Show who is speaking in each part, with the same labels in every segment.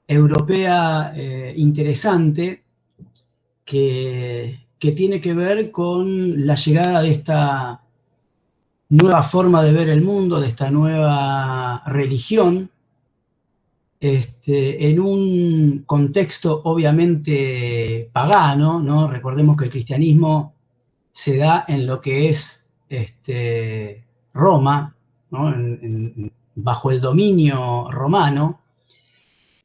Speaker 1: europea interesante que tiene que ver con la llegada de esta nueva forma de ver el mundo, de esta nueva religión, en un contexto obviamente pagano, ¿no? Recordemos que el cristianismo se da en lo que es Roma, ¿no? Bajo el dominio romano,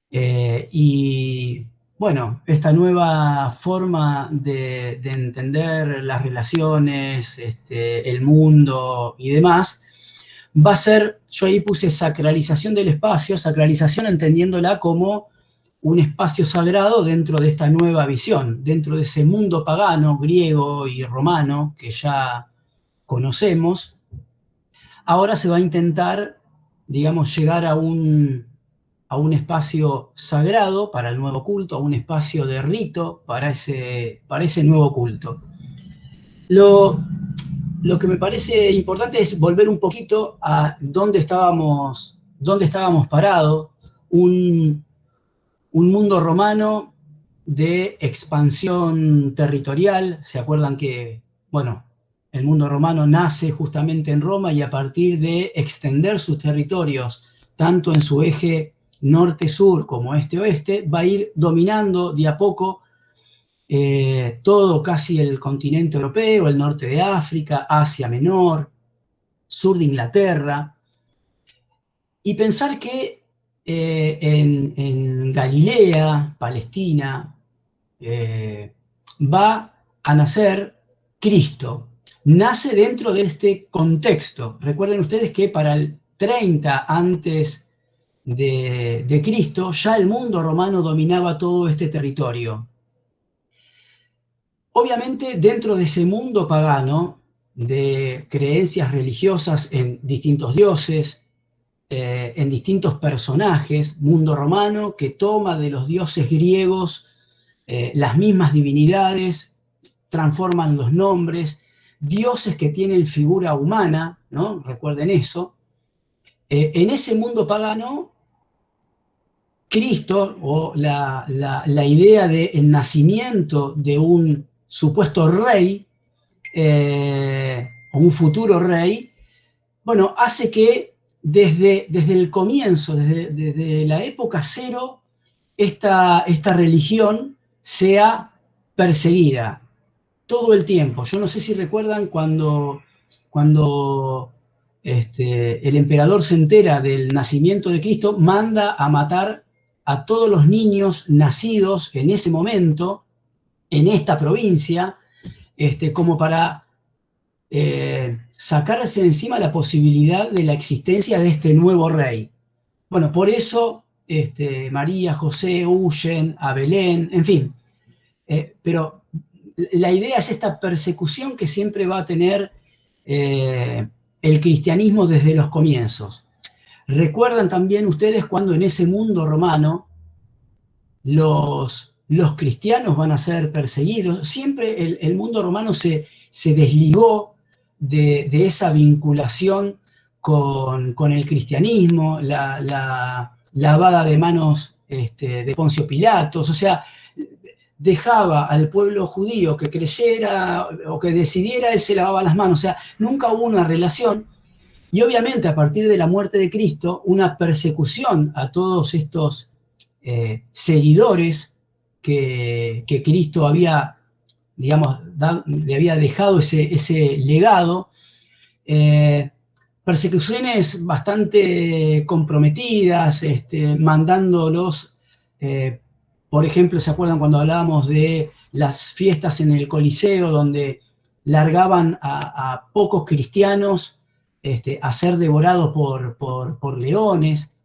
Speaker 1: y bueno, esta nueva forma de entender las relaciones, el mundo y demás, va a ser, yo ahí puse sacralización del espacio, sacralización entendiéndola como un espacio sagrado dentro de esta nueva visión, dentro de ese mundo pagano, griego y romano que ya conocemos. Ahora se va a intentar, digamos, llegar a un espacio sagrado para el nuevo culto, a un espacio de rito para ese nuevo culto. Lo que me parece importante es volver un poquito a dónde estábamos parados, un mundo romano de expansión territorial. ¿Se acuerdan que, bueno, el mundo romano nace justamente en Roma y a partir de extender sus territorios, tanto en su eje norte-sur como este-oeste, va a ir dominando de a poco todo casi el continente europeo, el norte de África, Asia Menor, sur de Inglaterra, y pensar que en Galilea, Palestina, va a nacer Cristo. Nace dentro de este contexto. Recuerden ustedes que para el 30 antes de Cristo, ya el mundo romano dominaba todo este territorio. Obviamente, dentro de ese mundo pagano, de creencias religiosas en distintos dioses, en distintos personajes, mundo romano que toma de los dioses griegos las mismas divinidades, transforman los nombres, dioses que tienen figura humana, ¿no? Recuerden eso. En ese mundo pagano, Cristo, o la idea del nacimiento de un supuesto rey, o un futuro rey, bueno, hace que desde el comienzo, desde la época cero, esta religión sea perseguida todo el tiempo. Yo no sé si recuerdan cuando el emperador se entera del nacimiento de Cristo, manda a matar a todos los niños nacidos en ese momento, en esta provincia, como para sacarse encima la posibilidad de la existencia de este nuevo rey. Bueno, por eso María, José huyen a Belén, en fin. Pero la idea es esta persecución que siempre va a tener el cristianismo desde los comienzos. Recuerdan también ustedes cuando en ese mundo romano los cristianos van a ser perseguidos. Siempre el mundo romano se desligó de esa vinculación con el cristianismo, la lavada de manos de Poncio Pilatos, o sea, dejaba al pueblo judío que creyera o que decidiera, él se lavaba las manos, o sea, nunca hubo una relación. Y obviamente a partir de la muerte de Cristo, una persecución a todos estos seguidores que Cristo había, digamos, le había dejado ese legado, persecuciones bastante comprometidas, mandándolos, por ejemplo, ¿se acuerdan cuando hablábamos de las fiestas en el Coliseo, donde largaban a pocos cristianos a ser devorados por leones?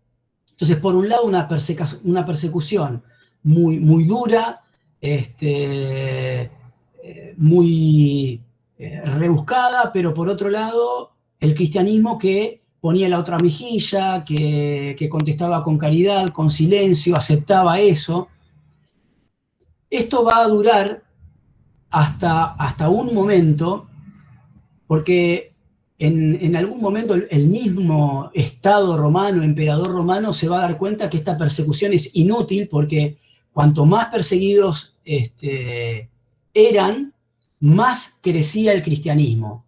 Speaker 1: Entonces, por un lado, una persecución muy dura, muy rebuscada, pero por otro lado, el cristianismo que ponía la otra mejilla, que contestaba con caridad, con silencio, aceptaba eso. Esto va a durar hasta un momento, porque en algún momento el mismo Estado romano, emperador romano, se va a dar cuenta que esta persecución es inútil porque cuanto más perseguidos eran, más crecía el cristianismo.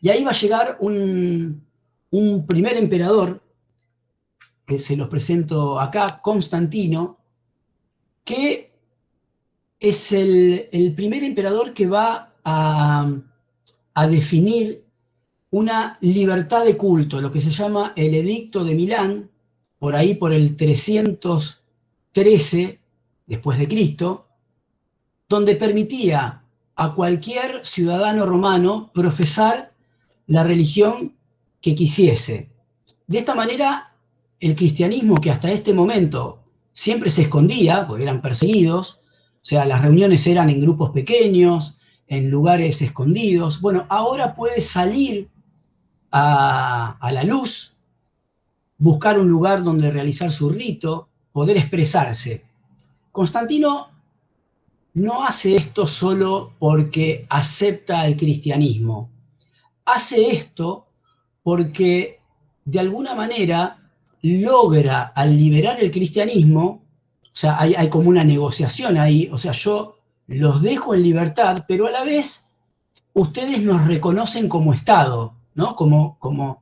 Speaker 1: Y ahí va a llegar un primer emperador, que se los presento acá, Constantino, que es el primer emperador que va a definir una libertad de culto, lo que se llama el Edicto de Milán, por ahí por el 313 después de Cristo, donde permitía a cualquier ciudadano romano profesar la religión que quisiese. De esta manera, el cristianismo, que hasta este momento siempre se escondía, porque eran perseguidos, o sea, las reuniones eran en grupos pequeños, en lugares escondidos, bueno, ahora puede salir a la luz, buscar un lugar donde realizar su rito, poder expresarse. Constantino no hace esto solo porque acepta el cristianismo, hace esto porque de alguna manera logra, al liberar el cristianismo, o sea, hay como una negociación ahí, o sea, yo los dejo en libertad, pero a la vez ustedes nos reconocen como Estado, ¿no? Como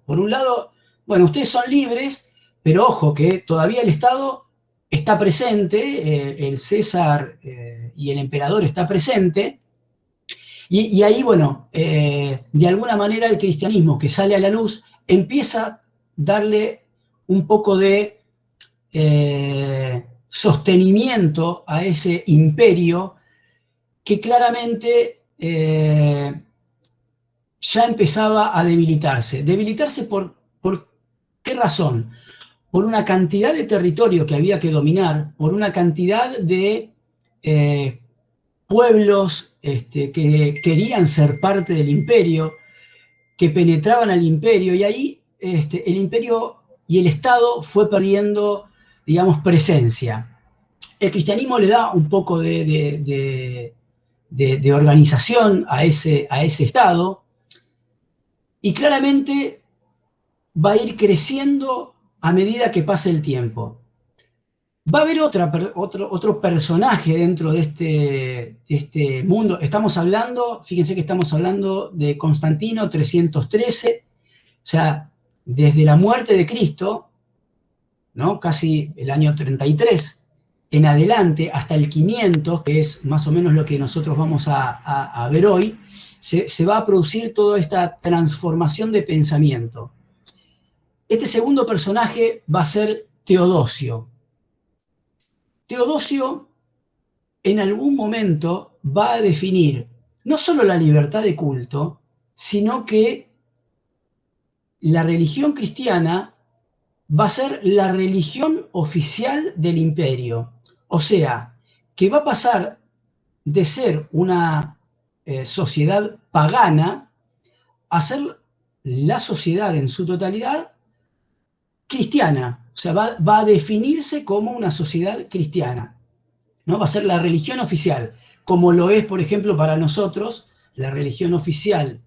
Speaker 1: por un lado, bueno, ustedes son libres, pero ojo que todavía el Estado está presente, el César y el emperador está presente, y ahí, bueno, de alguna manera el cristianismo que sale a la luz empieza a darle un poco de sostenimiento a ese imperio que claramente ya empezaba a debilitarse. ¿Debilitarse por qué razón? Por una cantidad de territorio que había que dominar, por una cantidad de pueblos que querían ser parte del imperio, que penetraban al imperio, y ahí el imperio y el Estado fue perdiendo, digamos, presencia. El cristianismo le da un poco de organización a ese Estado, y claramente va a ir creciendo a medida que pase el tiempo. Va a haber otro personaje dentro de este mundo. Estamos hablando, fíjense que estamos hablando de Constantino 313, o sea, desde la muerte de Cristo, ¿no? Casi el año 33 en adelante, hasta el 500, que es más o menos lo que nosotros vamos a ver hoy, se va a producir toda esta transformación de pensamiento. Este segundo personaje va a ser Teodosio. Teodosio en algún momento va a definir no solo la libertad de culto, sino que la religión cristiana va a ser la religión oficial del imperio. O sea, que va a pasar de ser una sociedad pagana a ser la sociedad en su totalidad cristiana. O sea, va a definirse como una sociedad cristiana, ¿no? Va a ser la religión oficial, como lo es, por ejemplo, para nosotros, la religión oficial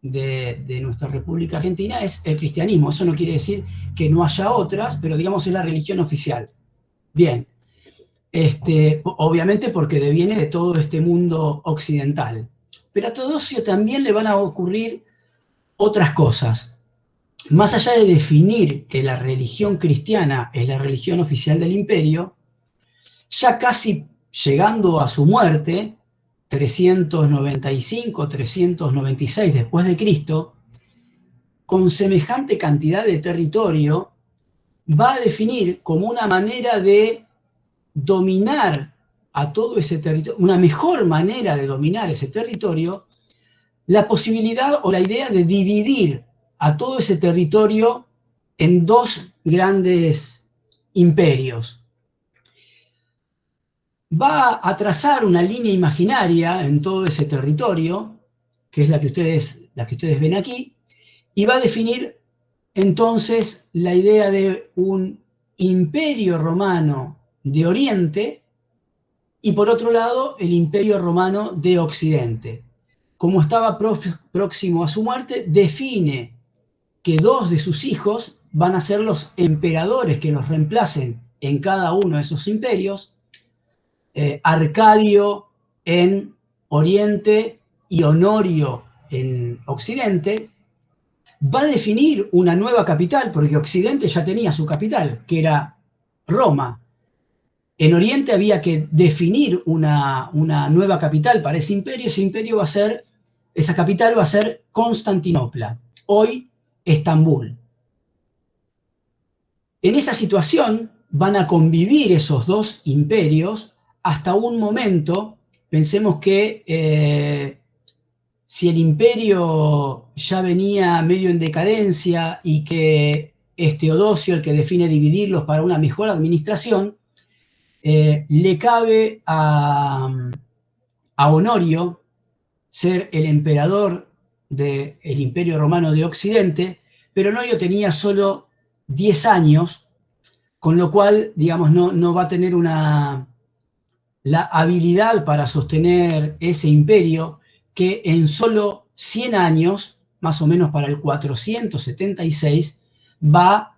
Speaker 1: de nuestra República Argentina es el cristianismo. Eso no quiere decir que no haya otras, pero digamos es la religión oficial. Bien, obviamente porque deviene de todo este mundo occidental. Pero a Teodosio también le van a ocurrir otras cosas. Más allá de definir que la religión cristiana es la religión oficial del imperio, ya casi llegando a su muerte, 395, 396 después de Cristo, con semejante cantidad de territorio, va a definir como una manera de dominar a todo ese territorio, una mejor manera de dominar ese territorio, la posibilidad o la idea de dividir a todo ese territorio en dos grandes imperios. Va a trazar una línea imaginaria en todo ese territorio, que es la que ustedes ven aquí, y va a definir entonces la idea de un imperio romano de Oriente y por otro lado el imperio romano de Occidente, como estaba próximo a su muerte, define que 2 de sus hijos van a ser los emperadores que los reemplacen en cada uno de esos imperios, Arcadio en Oriente y Honorio en Occidente. Va a definir una nueva capital, porque Occidente ya tenía su capital, que era Roma. En Oriente había que definir una nueva capital para ese imperio va a ser, esa capital va a ser Constantinopla, hoy Estambul. En esa situación van a convivir esos 2 imperios hasta un momento. Pensemos que si el imperio ya venía medio en decadencia y que es Teodosio el que define dividirlos para una mejor administración, le cabe a Honorio ser el emperador del Imperio Romano de Occidente, pero Honorio tenía solo 10 años, con lo cual, digamos, no va a tener la habilidad para sostener ese imperio que en solo 100 años, más o menos para el 476, va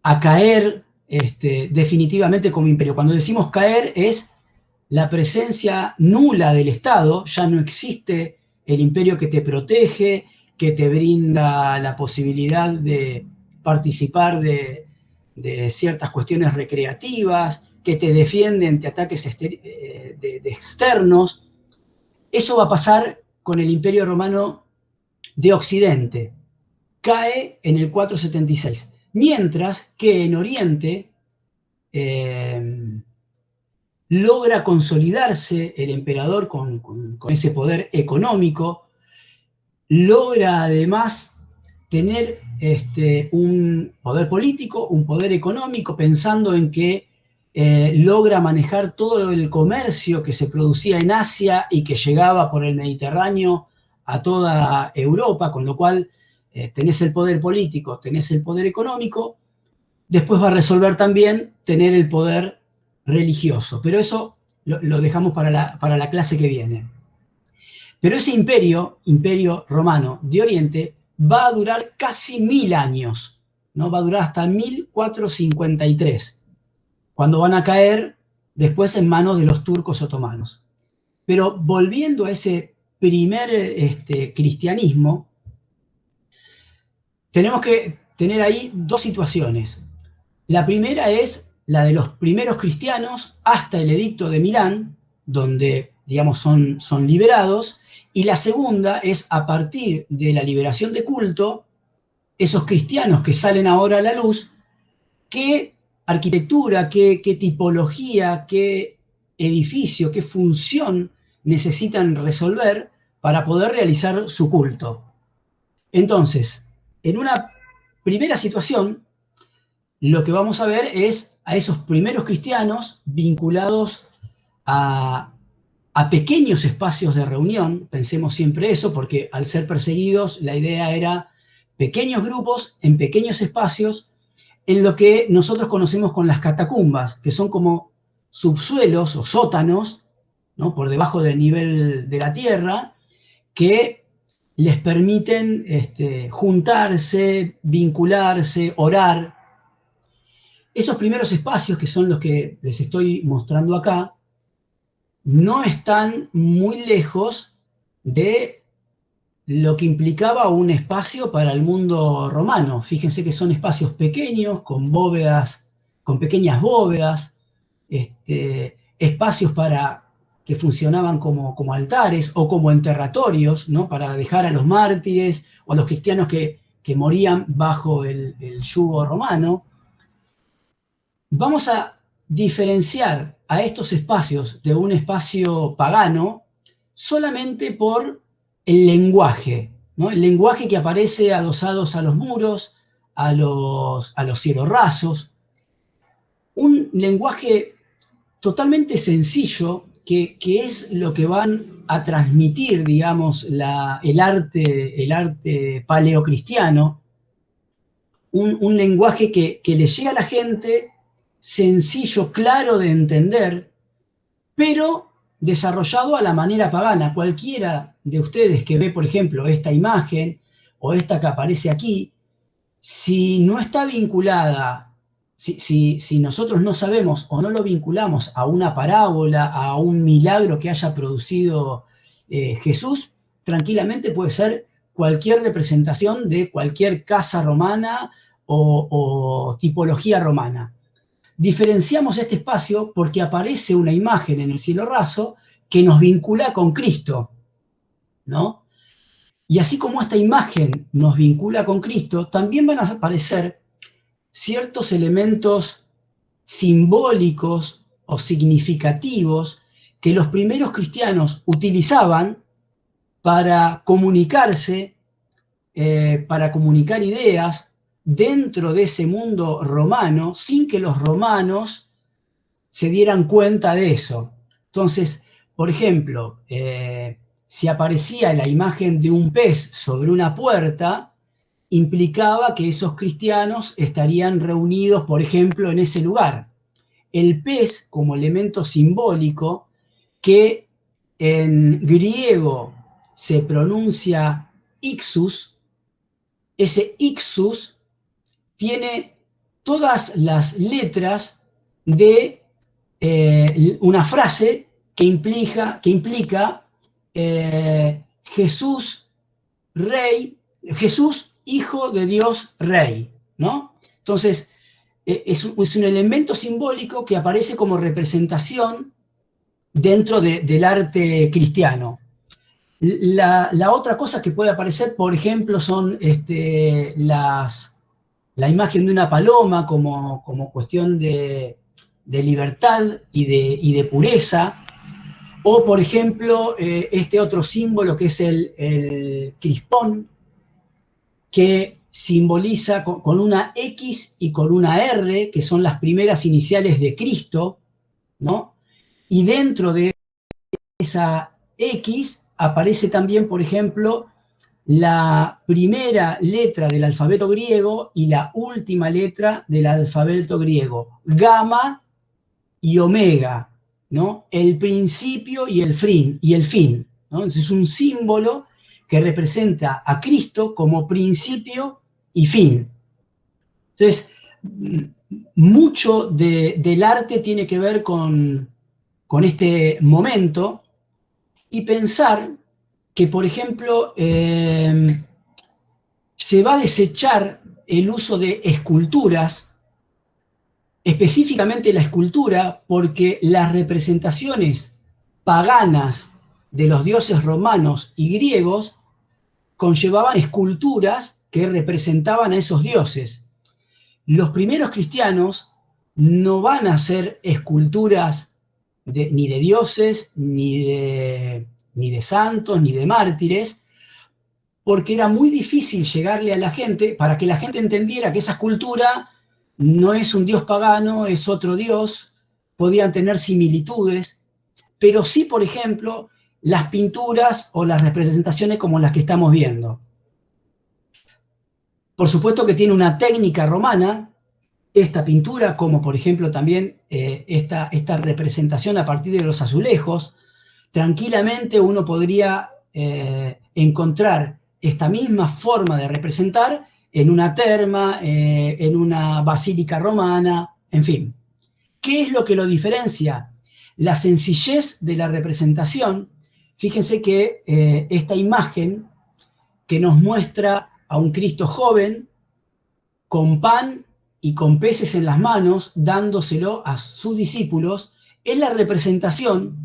Speaker 1: a caer definitivamente como imperio. Cuando decimos caer es la presencia nula del Estado, ya no existe el imperio que te protege, que te brinda la posibilidad de participar de ciertas cuestiones recreativas, que te defiende ante ataques de externos. Eso va a pasar con el Imperio Romano de Occidente. Cae en el 476. Mientras que en Oriente logra consolidarse el emperador con ese poder económico, logra además tener un poder político, un poder económico, pensando en que logra manejar todo el comercio que se producía en Asia y que llegaba por el Mediterráneo a toda Europa, con lo cual tenés el poder político, tenés el poder económico. Después va a resolver también tener el poder religioso, pero eso lo dejamos para la clase que viene. Pero ese imperio romano de Oriente, va a durar casi 1000 años, ¿no? Va a durar hasta 1453, cuando van a caer después en manos de los turcos otomanos. Pero volviendo a ese primer cristianismo, tenemos que tener ahí 2 situaciones. La primera es la de los primeros cristianos hasta el Edicto de Milán, donde, digamos, son liberados, y la segunda es a partir de la liberación de culto, esos cristianos que salen ahora a la luz, qué arquitectura, qué tipología, qué edificio, qué función necesitan resolver para poder realizar su culto. Entonces, en una primera situación, lo que vamos a ver es a esos primeros cristianos vinculados a pequeños espacios de reunión. Pensemos siempre eso, porque al ser perseguidos la idea era pequeños grupos en pequeños espacios, en lo que nosotros conocemos con las catacumbas, que son como subsuelos o sótanos, ¿no?, por debajo del nivel de la tierra, que les permiten juntarse, vincularse, orar. Esos primeros espacios, que son los que les estoy mostrando acá, no están muy lejos de lo que implicaba un espacio para el mundo romano. Fíjense que son espacios pequeños, con bóvedas, con pequeñas bóvedas, espacios que funcionaban como altares o como enterratorios, ¿no?, para dejar a los mártires o a los cristianos que morían bajo el yugo romano. Vamos a diferenciar a estos espacios de un espacio pagano solamente por el lenguaje, ¿no?, el lenguaje que aparece adosados a los muros, a los cielos rasos, un lenguaje totalmente sencillo que es lo que van a transmitir, digamos, el arte paleocristiano, un lenguaje que le llega a la gente, sencillo, claro de entender, pero desarrollado a la manera pagana. Cualquiera de ustedes que ve, por ejemplo, esta imagen o esta que aparece aquí, si no está vinculada, si nosotros no sabemos o no lo vinculamos a una parábola, a un milagro que haya producido Jesús, tranquilamente puede ser cualquier representación de cualquier casa romana o tipología romana. Diferenciamos este espacio porque aparece una imagen en el cielo raso que nos vincula con Cristo, ¿no? Y así como esta imagen nos vincula con Cristo, también van a aparecer ciertos elementos simbólicos o significativos que los primeros cristianos utilizaban para comunicarse, para comunicar ideas dentro de ese mundo romano sin que los romanos se dieran cuenta de eso. Entonces, por ejemplo, si aparecía la imagen de un pez sobre una puerta, implicaba que esos cristianos estarían reunidos, por ejemplo, en ese lugar. El pez como elemento simbólico que en griego se pronuncia ixus, ese ixus tiene todas las letras de una frase que implica Jesús Rey, Jesús Hijo de Dios Rey, ¿no? Entonces, es un elemento simbólico que aparece como representación dentro del arte cristiano. La otra cosa que puede aparecer, por ejemplo, son la imagen de una paloma como cuestión de libertad y de pureza, o por ejemplo, este otro símbolo que es el crispón, que simboliza con una X y con una R, que son las primeras iniciales de Cristo, ¿no? Y dentro de esa X aparece también, por ejemplo, la primera letra del alfabeto griego y la última letra del alfabeto griego, gamma y omega, ¿no? El principio y el fin, ¿no? Entonces es un símbolo que representa a Cristo como principio y fin. Entonces, mucho del arte tiene que ver con este momento y pensar que, por ejemplo, se va a desechar el uso de esculturas, específicamente la escultura, porque las representaciones paganas de los dioses romanos y griegos conllevaban esculturas que representaban a esos dioses. Los primeros cristianos no van a hacer esculturas ni de dioses, ni de santos, ni de mártires, porque era muy difícil llegarle a la gente para que la gente entendiera que esa escultura no es un dios pagano, es otro dios, podían tener similitudes, pero sí, por ejemplo, las pinturas o las representaciones como las que estamos viendo. Por supuesto que tiene una técnica romana, esta pintura, como por ejemplo también esta representación a partir de los azulejos. Tranquilamente uno podría encontrar esta misma forma de representar en una terma, en una basílica romana, en fin. ¿Qué es lo que lo diferencia? La sencillez de la representación. Fíjense que esta imagen que nos muestra a un Cristo joven con pan y con peces en las manos, dándoselo a sus discípulos, es la representación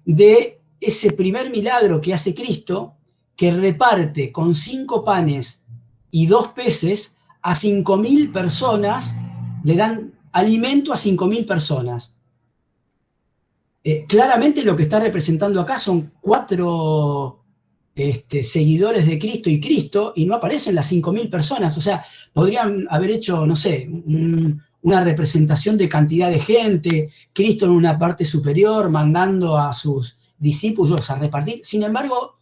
Speaker 1: de ese primer milagro que hace Cristo, que reparte con 5 panes y 2 peces a 5.000 personas, le dan alimento a 5.000 personas. Claramente lo que está representando acá son 4 seguidores de Cristo y no aparecen las 5.000 personas. O sea, podrían haber hecho, no sé, una representación de cantidad de gente, Cristo en una parte superior mandando a sus discípulos a repartir. Sin embargo,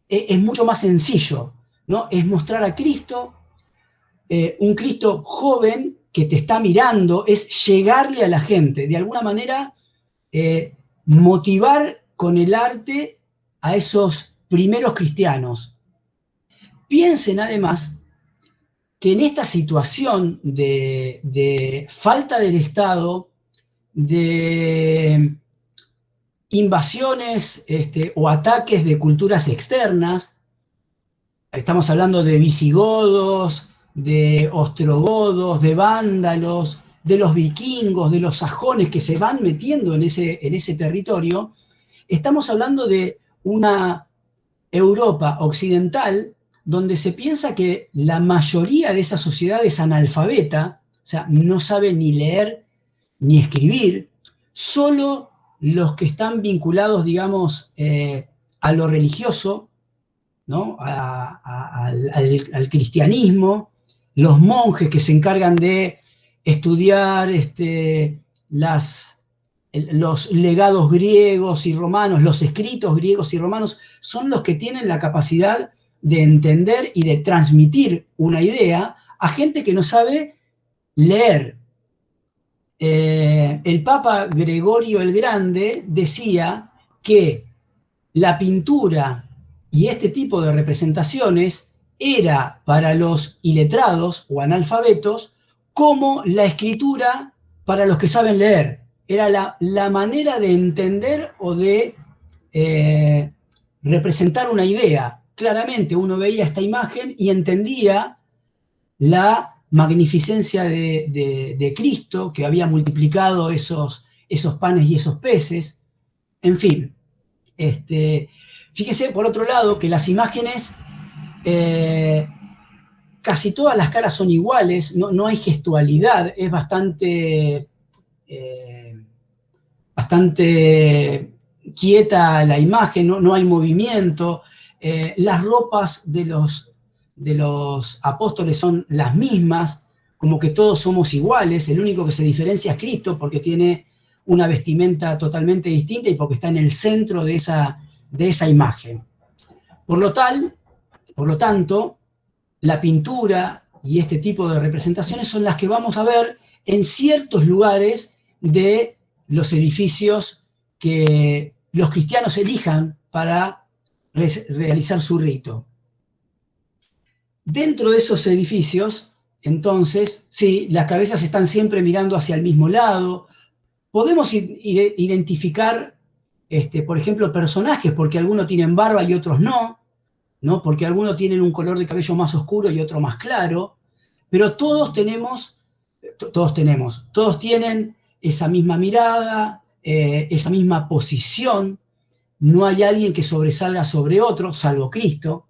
Speaker 1: es mucho más sencillo, ¿no? Es mostrar a Cristo, un Cristo joven que te está mirando, es llegarle a la gente. De alguna manera, motivar con el arte a esos primeros cristianos. Piensen además que en esta situación de falta del Estado, de invasiones o ataques de culturas externas, estamos hablando de visigodos, de ostrogodos, de vándalos, de los vikingos, de los sajones que se van metiendo en ese territorio, estamos hablando de una Europa occidental donde se piensa que la mayoría de esa sociedad es analfabeta, o sea, no sabe ni leer ni escribir, solo los que están vinculados, digamos, a lo religioso, ¿no? Al cristianismo, los monjes que se encargan de estudiar los legados griegos y romanos, los escritos griegos y romanos, son los que tienen la capacidad de entender y de transmitir una idea a gente que no sabe leer. El Papa Gregorio el Grande decía que la pintura y este tipo de representaciones era para los iletrados o analfabetos como la escritura para los que saben leer. Era la manera de entender o de representar una idea. Claramente uno veía esta imagen y entendía la magnificencia de Cristo, que había multiplicado esos panes y esos peces. En fin, fíjese por otro lado que las imágenes, casi todas las caras son iguales, no hay gestualidad, es bastante quieta la imagen, no hay movimiento. Las ropas de los apóstoles son las mismas, como que todos somos iguales, el único que se diferencia es Cristo porque tiene una vestimenta totalmente distinta y porque está en el centro de esa imagen. Por lo tanto, la pintura y este tipo de representaciones son las que vamos a ver en ciertos lugares de los edificios que los cristianos elijan para realizar su rito. Dentro de esos edificios, entonces, sí, las cabezas están siempre mirando hacia el mismo lado. Podemos identificar, por ejemplo, personajes, porque algunos tienen barba y otros no, porque algunos tienen un color de cabello más oscuro y otro más claro, pero todos tienen esa misma mirada, esa misma posición, no hay alguien que sobresalga sobre otro, salvo Cristo.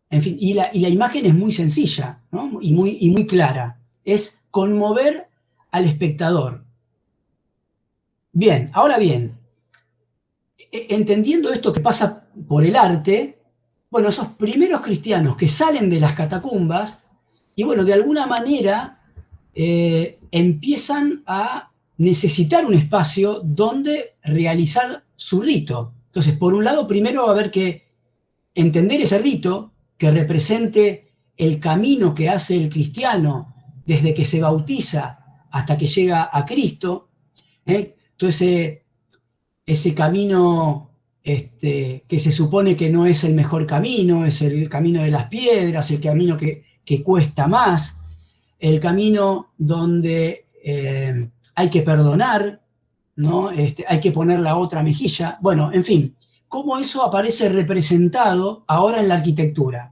Speaker 1: En fin, y la imagen es muy sencilla, ¿no? y muy clara. Es conmover al espectador. Bien, ahora bien, entendiendo esto que pasa por el arte, bueno, esos primeros cristianos que salen de las catacumbas, y bueno, de alguna manera empiezan a necesitar un espacio donde realizar su rito. Entonces, por un lado, primero va a haber que entender ese rito, que represente el camino que hace el cristiano desde que se bautiza hasta que llega a Cristo. Entonces, ese camino que se supone que no es el mejor camino, es el camino de las piedras, el camino que cuesta más, el camino donde hay que perdonar, ¿no? Hay que poner la otra mejilla. Bueno, en fin, cómo eso aparece representado ahora en la arquitectura.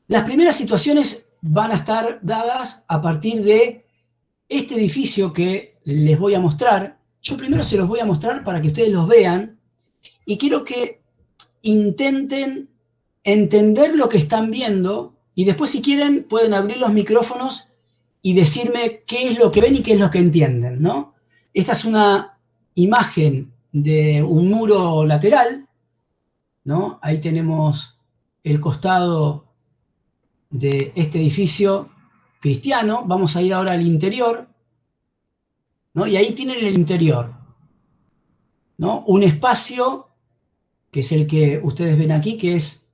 Speaker 1: Las primeras situaciones van a estar dadas a partir de este edificio que les voy a mostrar. Yo primero se los voy a mostrar para que ustedes los vean y quiero que intenten entender lo que están viendo y después, si quieren, pueden abrir los micrófonos y decirme qué es lo que ven y qué es lo que entienden, ¿no? Esta es una imagen de un muro lateral, ¿no? Ahí tenemos el costado de este edificio cristiano. Vamos a ir ahora al interior, ¿no? Y ahí tienen el interior, ¿no? Un espacio que es el que ustedes ven aquí, que es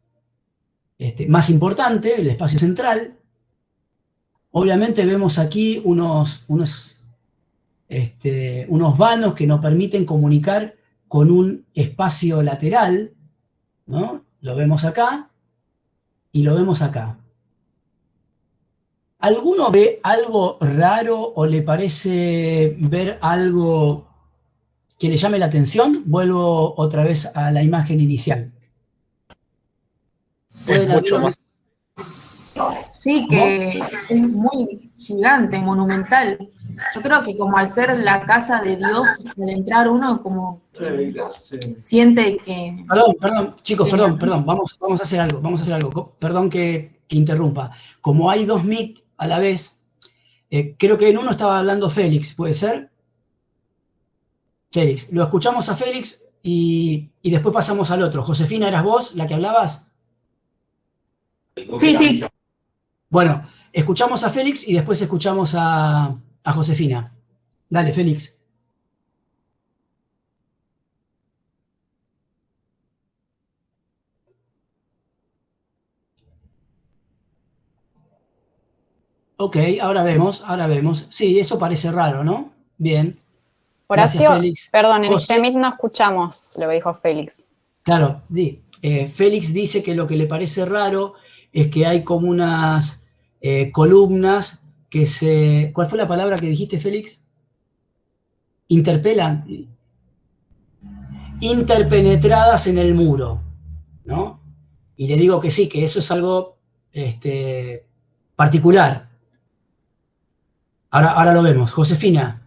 Speaker 1: más importante, el espacio central. Obviamente vemos aquí unos unos vanos que nos permiten comunicar con un espacio lateral, ¿no? Lo vemos acá y lo vemos acá. ¿Alguno ve algo raro o le parece ver algo que le llame la atención? Vuelvo otra vez a la imagen inicial.
Speaker 2: Es mucho más.
Speaker 3: Sí,
Speaker 1: ¿Cómo?
Speaker 3: que es muy gigante, monumental. Yo creo que como al ser la casa de Dios, al entrar uno como que siente que...
Speaker 1: Perdón, chicos, perdón, vamos a hacer algo, perdón que interrumpa. Como hay dos MIT a la vez, creo que en uno estaba hablando Félix, ¿puede ser? Félix, lo escuchamos a Félix y después pasamos al otro. Josefina, ¿eras vos la que hablabas?
Speaker 3: Sí, sí.
Speaker 1: Bueno, escuchamos a Félix y después escuchamos a Josefina. Dale, Félix. Ok, ahora vemos. Sí, eso parece raro, ¿no? Bien. Gracias,
Speaker 4: Horacio,
Speaker 1: Félix.
Speaker 4: perdón, en este
Speaker 1: José,
Speaker 4: Meet no escuchamos lo que dijo Félix.
Speaker 1: claro, Félix dice que lo que le parece raro es que hay como unas columnas que se... ¿Cuál fue la palabra que dijiste, Félix? Interpelan. Interpenetradas en el muro, ¿no? Y le digo que sí, que eso es algo particular. Ahora lo vemos. Josefina.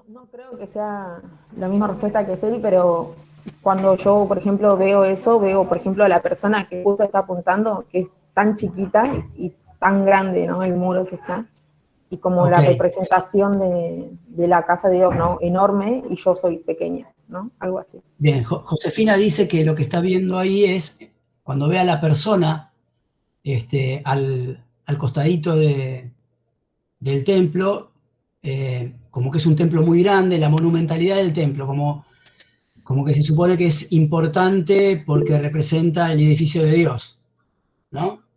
Speaker 3: No creo que sea la misma respuesta que Feli, pero cuando yo, por ejemplo, veo eso, veo, por ejemplo, a la persona que justo está apuntando, que es tan chiquita y tan grande, ¿no? El muro que está, y como la
Speaker 1: Ok.
Speaker 3: representación de la casa de Dios, ¿no? Enorme, y yo soy pequeña, ¿no? Algo así.
Speaker 1: Bien, Josefina dice que lo que está viendo ahí es, cuando ve a la persona al costadito del templo, como que es un templo muy grande, la monumentalidad del templo, como que se supone que es importante porque representa el edificio de Dios, ¿no?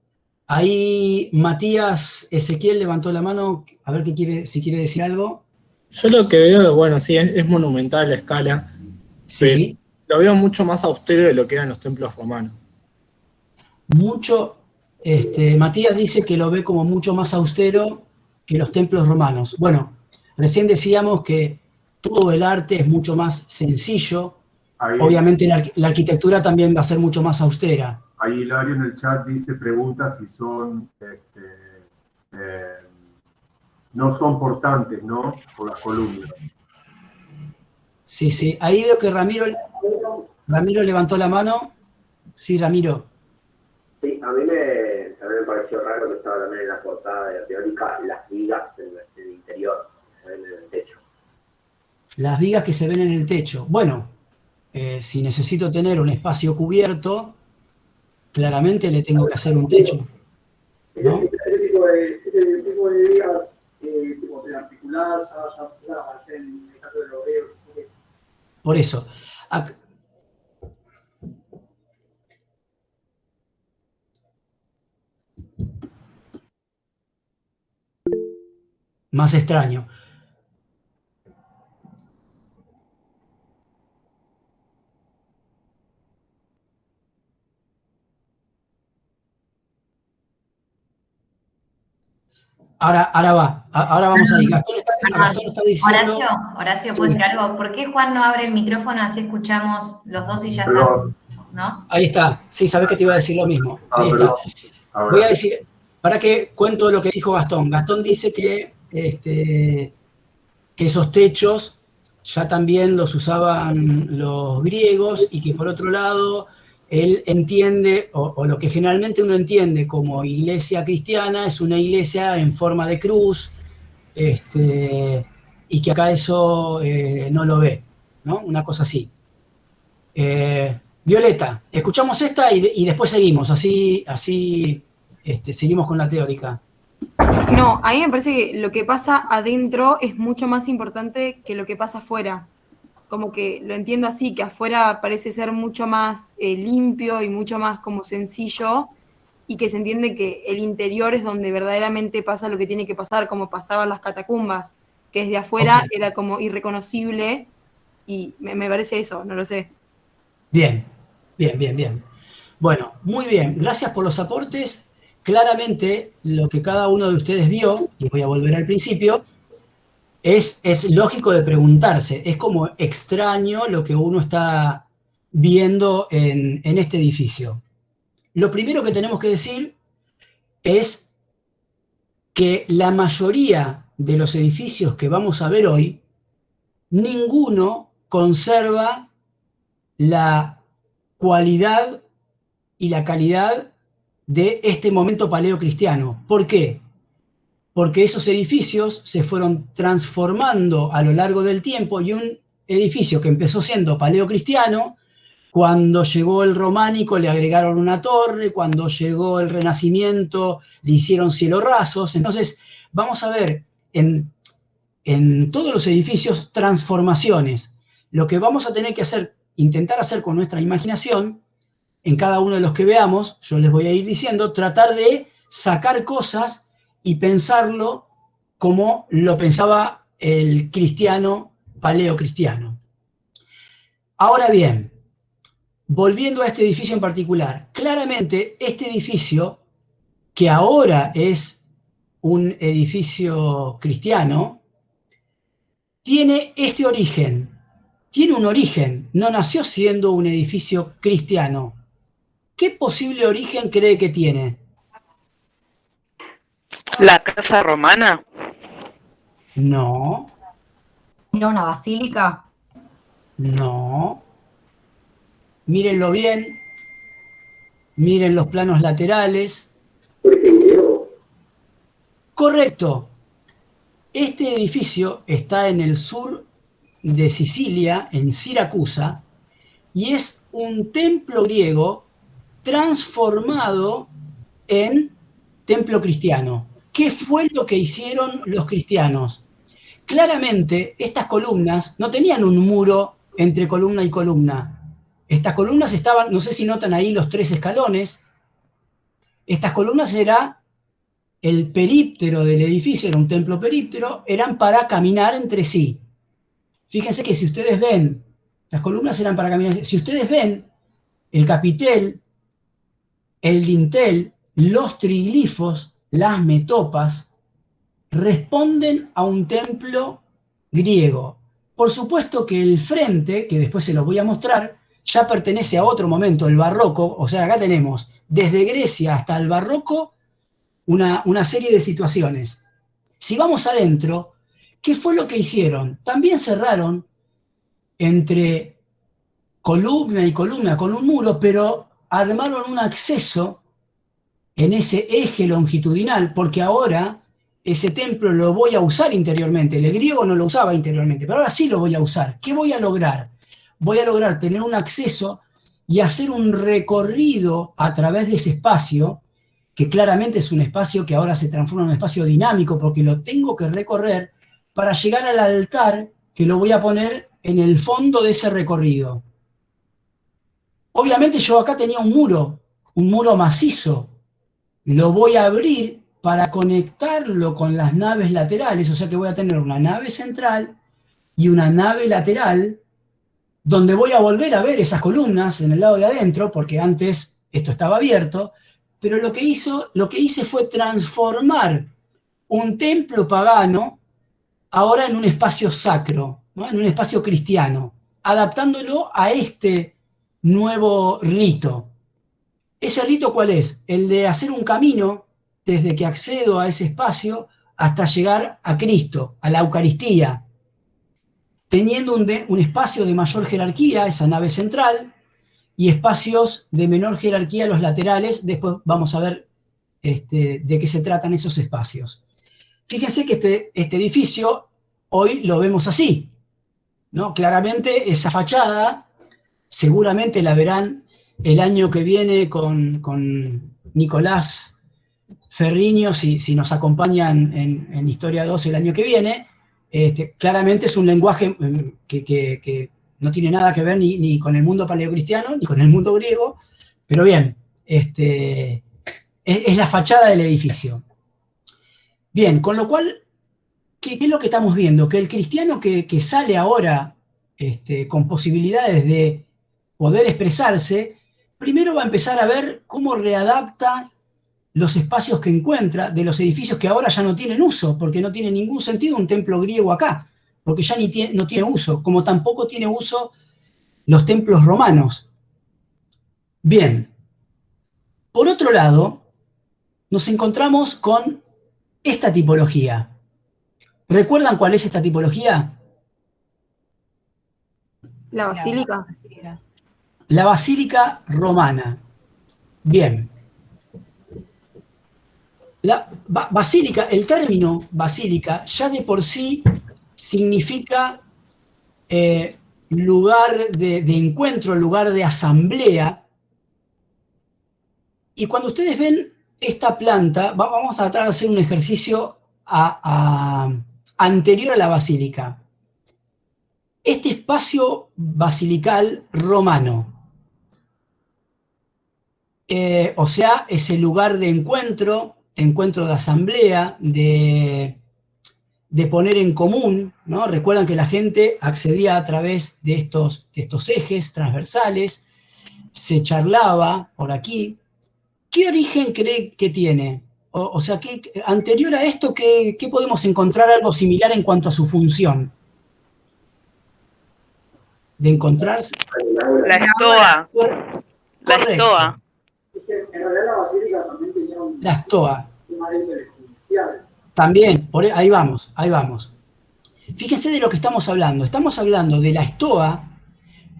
Speaker 1: Ahí Matías Ezequiel levantó la mano, a ver si quiere decir algo.
Speaker 2: Yo lo que veo, bueno, sí, es monumental la escala, pero
Speaker 1: Sí,
Speaker 2: lo veo mucho más austero de lo que eran los templos romanos.
Speaker 1: mucho. Matías dice que lo ve como mucho más austero que los templos romanos. Bueno, recién decíamos que todo el arte es mucho más sencillo.
Speaker 5: Ahí,
Speaker 1: Obviamente la arquitectura también va a ser mucho más austera.
Speaker 5: ahí Hilario en el chat pregunta si son, no son portantes, ¿no? Por las columnas.
Speaker 1: Sí, sí. Ahí veo que Ramiro levantó la mano. Sí, Ramiro.
Speaker 6: Sí, a mí también me pareció raro que estaba también en la portada de la teórica las vigas en el interior, que se ven en el techo.
Speaker 1: Las vigas que se ven en el techo. Bueno, si necesito tener un espacio cubierto, claramente le tengo que hacer un techo, ¿no?
Speaker 6: Ese tipo de vigas tipo articuladas, en el caso de los griegos.
Speaker 1: Por eso. Más extraño. Ahora va, ahora vamos ahí. Gastón está diciendo...
Speaker 7: Horacio, ¿puedo
Speaker 1: Sí,
Speaker 7: decir algo? ¿Por qué Juan no abre el micrófono así escuchamos los dos y ya está?
Speaker 5: Perdón.
Speaker 7: ¿No?
Speaker 1: ahí está. Sí, sabés que te iba a decir lo mismo. Ahí está.
Speaker 5: Perdón. A
Speaker 1: Voy a
Speaker 5: ver.
Speaker 1: decir, para que cuento lo que dijo Gastón. Gastón dice que esos techos ya también los usaban los griegos y que por otro lado él entiende, o lo que generalmente uno entiende como iglesia cristiana, es una iglesia en forma de cruz, y que acá eso no lo ve, ¿no? Una cosa así. Violeta, escuchamos esta y después seguimos, así seguimos con la teórica.
Speaker 3: No, a mí me parece que lo que pasa adentro es mucho más importante que lo que pasa afuera. Como que lo entiendo así, que afuera parece ser mucho más limpio y mucho más como sencillo, y que se entiende que el interior es donde verdaderamente pasa lo que tiene que pasar, como pasaban las catacumbas. que desde afuera
Speaker 1: Ok.
Speaker 3: era como irreconocible, y me parece eso, no lo sé.
Speaker 1: Bien, bien, bien, bien. Bueno, muy bien, gracias por los aportes. Claramente lo que cada uno de ustedes vio, y voy a volver al principio, es lógico de preguntarse, es como extraño lo que uno está viendo en este edificio. Lo primero que tenemos que decir es que la mayoría de los edificios que vamos a ver hoy, ninguno conserva la cualidad y la calidad de este momento paleocristiano. ¿Por qué? Porque esos edificios se fueron transformando a lo largo del tiempo y un edificio que empezó siendo paleocristiano, cuando llegó el románico le agregaron una torre, cuando llegó el renacimiento le hicieron cielorrasos. Entonces vamos a ver en todos los edificios transformaciones. Lo que vamos a tener que hacer, intentar hacer con nuestra imaginación, en cada uno de los que veamos, yo les voy a ir diciendo, tratar de sacar cosas y pensarlo como lo pensaba el cristiano paleocristiano. Ahora bien, volviendo a este edificio en particular, claramente este edificio, que ahora es un edificio cristiano, tiene este origen, tiene un origen, no nació siendo un edificio cristiano. ¿Qué posible origen cree que tiene?
Speaker 8: ¿La casa romana?
Speaker 1: No,
Speaker 9: ¿Era una basílica?
Speaker 1: no. Mírenlo bien, miren los planos laterales.
Speaker 6: Origen griego.
Speaker 1: Correcto. Este edificio está en el sur de Sicilia, en Siracusa, y es un templo griego transformado en templo cristiano. ¿Qué fue lo que hicieron los cristianos? Claramente, estas columnas no tenían un muro entre columna y columna. Estas columnas estaban, no sé si notan ahí los 3 escalones, estas columnas era el períptero del edificio, era un templo períptero, eran para caminar entre sí. Fíjense que si ustedes ven, las columnas eran para caminar, si ustedes ven el capitel, el dintel, los triglifos, las metopas, responden a un templo griego. Por supuesto que el frente, que después se los voy a mostrar, ya pertenece a otro momento, el barroco, o sea, acá tenemos desde Grecia hasta el barroco una serie de situaciones. Si vamos adentro, ¿qué fue lo que hicieron? También cerraron entre columna y columna con un muro, pero armaron un acceso en ese eje longitudinal, porque ahora ese templo lo voy a usar interiormente. El griego no lo usaba interiormente, pero ahora sí lo voy a usar. ¿Qué voy a lograr? Voy a lograr tener un acceso y hacer un recorrido a través de ese espacio, que claramente es un espacio que ahora se transforma en un espacio dinámico, porque lo tengo que recorrer para llegar al altar que lo voy a poner en el fondo de ese recorrido. Obviamente yo acá tenía un muro macizo. Lo voy a abrir para conectarlo con las naves laterales, o sea que voy a tener una nave central y una nave lateral, donde voy a volver a ver esas columnas en el lado de adentro, porque antes esto estaba abierto, pero lo que hice fue transformar un templo pagano ahora en un espacio sacro, ¿no? En un espacio cristiano, adaptándolo a este nuevo rito. ¿Ese rito cuál es? El de hacer un camino desde que accedo a ese espacio hasta llegar a Cristo, a la Eucaristía, teniendo un espacio de mayor jerarquía, esa nave central, y espacios de menor jerarquía, los laterales. Después vamos a ver de qué se tratan esos espacios. Fíjense que este edificio hoy lo vemos así, ¿no? Claramente esa fachada seguramente la verán el año que viene con Nicolás Ferriño, si nos acompañan en Historia 2 el año que viene. Claramente es un lenguaje que no tiene nada que ver ni con el mundo paleocristiano, ni con el mundo griego, pero bien, es la fachada del edificio. Bien, con lo cual ¿qué es lo que estamos viendo? Que el cristiano que sale ahora con posibilidades de poder expresarse, primero va a empezar a ver cómo readapta los espacios que encuentra de los edificios que ahora ya no tienen uso, porque no tiene ningún sentido un templo griego acá, porque ya no tiene uso, como tampoco tiene uso los templos romanos. Bien, por otro lado, nos encontramos con esta tipología. ¿Recuerdan cuál es esta tipología?
Speaker 3: La basílica.
Speaker 1: La basílica romana. Bien. La basílica, el término basílica ya de por sí significa lugar de encuentro, lugar de asamblea. Y cuando ustedes ven esta planta, vamos a tratar de hacer un ejercicio anterior a la basílica. Este espacio basilical romano, o sea, ese lugar de encuentro de asamblea, de poner en común, ¿no? Recuerdan que la gente accedía a través de estos ejes transversales, se charlaba por aquí. ¿Qué origen cree que tiene? O sea, anterior a esto, ¿qué podemos encontrar algo similar en cuanto a su función? De encontrarse.
Speaker 8: La estoa. La
Speaker 1: Correcto.
Speaker 8: estoa.
Speaker 5: En realidad la basílica también tenía
Speaker 1: La estoa.
Speaker 5: un área judicial.
Speaker 1: También, ahí vamos. Fíjense de lo que estamos hablando. Estamos hablando de la estoa,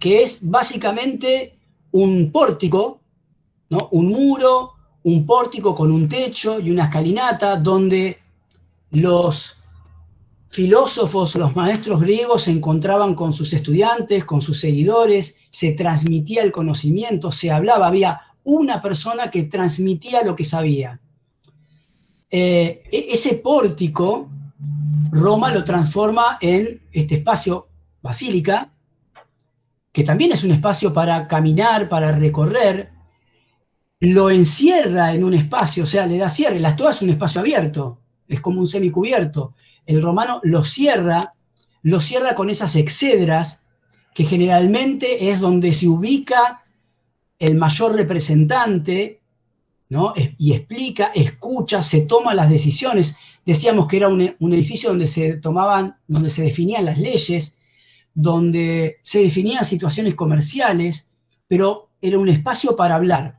Speaker 1: que es básicamente un pórtico, ¿no? Un muro, un pórtico con un techo y una escalinata, donde los filósofos, los maestros griegos se encontraban con sus estudiantes, con sus seguidores, se transmitía el conocimiento, se hablaba, había una persona que transmitía lo que sabía. Ese pórtico, Roma lo transforma en este espacio basílica, que también es un espacio para caminar, para recorrer, lo encierra en un espacio, o sea, le da cierre. La estoa es un espacio abierto, es como un semicubierto. El romano lo cierra con esas exedras, que generalmente es donde se ubica el mayor representante, ¿no? Y explica, escucha, se toman las decisiones. Decíamos que era un edificio donde se definían las leyes, donde se definían situaciones comerciales, pero era un espacio para hablar.